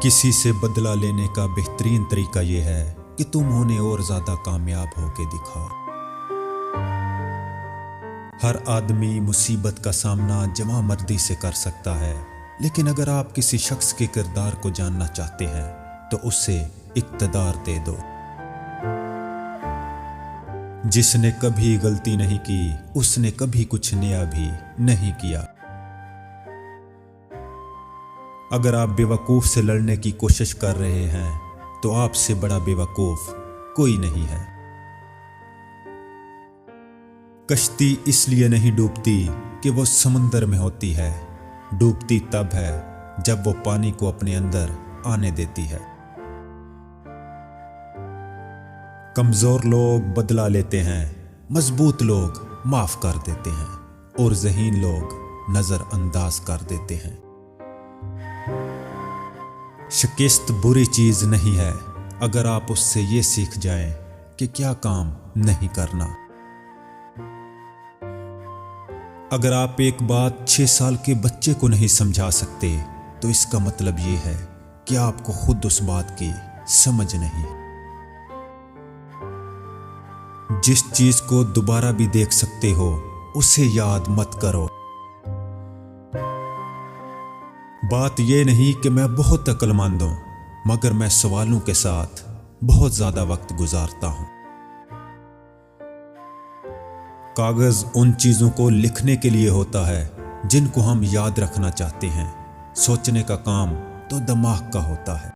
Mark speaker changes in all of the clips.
Speaker 1: किसी से बदला लेने का बेहतरीन तरीका यह है कि तुम उन्हें और ज्यादा कामयाब होके दिखाओ। हर आदमी मुसीबत का सामना जमा मर्दी से कर सकता है, लेकिन अगर आप किसी शख्स के किरदार को जानना चाहते हैं तो उसे इक़्तिदार दे दो। जिसने कभी गलती नहीं की उसने कभी कुछ नया भी नहीं किया। अगर आप बेवकूफ से लड़ने की कोशिश कर रहे हैं तो आपसे बड़ा बेवकूफ कोई नहीं है। कश्ती इसलिए नहीं डूबती कि वो समुंदर में होती है, डूबती तब है जब वो पानी को अपने अंदर आने देती है। कमजोर लोग बदला लेते हैं, मजबूत लोग माफ कर देते हैं और ज़हीन लोग नजरअंदाज कर देते हैं। शिकस्त बुरी चीज नहीं है अगर आप उससे ये सीख जाएं कि क्या काम नहीं करना। अगर आप एक बात 6 साल के बच्चे को नहीं समझा सकते तो इसका मतलब ये है कि आपको खुद उस बात की समझ नहीं। जिस चीज को दोबारा भी देख सकते हो उसे याद मत करो। बात यह नहीं कि मैं बहुत अक्लमंद हूं, मगर मैं सवालों के साथ बहुत ज्यादा वक्त गुजारता हूं। कागज उन चीजों को लिखने के लिए होता है जिनको हम याद रखना चाहते हैं। सोचने का काम तो दिमाग का होता है।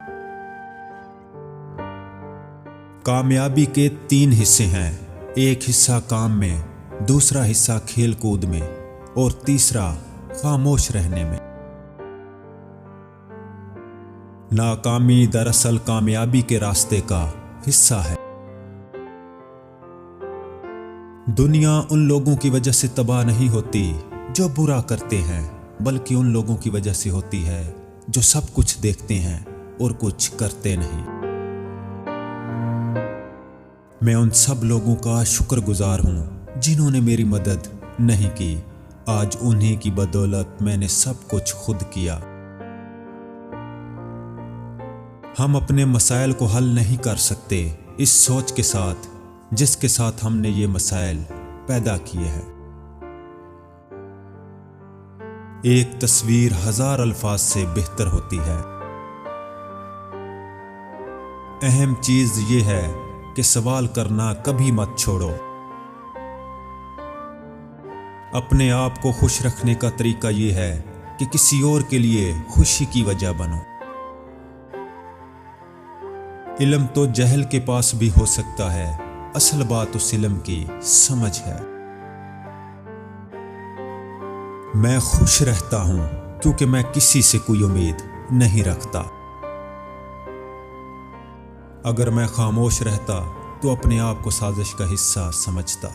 Speaker 1: कामयाबी के 3 हिस्से हैं, एक हिस्सा काम में, दूसरा हिस्सा खेल कूद में और तीसरा खामोश रहने में। नाकामी दरअसल कामयाबी के रास्ते का हिस्सा है। दुनिया उन लोगों की वजह से तबाह नहीं होती जो बुरा करते हैं, बल्कि उन लोगों की वजह से होती है जो सब कुछ देखते हैं और कुछ करते नहीं। मैं उन सब लोगों का शुक्रगुजार हूं जिन्होंने मेरी मदद नहीं की। आज उन्हीं की बदौलत मैंने सब कुछ खुद किया। हम अपने मसाइल को हल नहीं कर सकते इस सोच के साथ जिसके साथ हमने ये मसाइल पैदा किए हैं। एक तस्वीर 1000 अल्फाज से बेहतर होती है। अहम चीज ये है कि सवाल करना कभी मत छोड़ो। अपने आप को खुश रखने का तरीका ये है कि किसी और के लिए खुशी की वजह बनो। इल्म तो जहल के पास भी हो सकता है, असल बात उस इल्म की समझ है। मैं खुश रहता हूं क्योंकि मैं किसी से कोई उम्मीद नहीं रखता। अगर मैं खामोश रहता तो अपने आप को साजिश का हिस्सा समझता।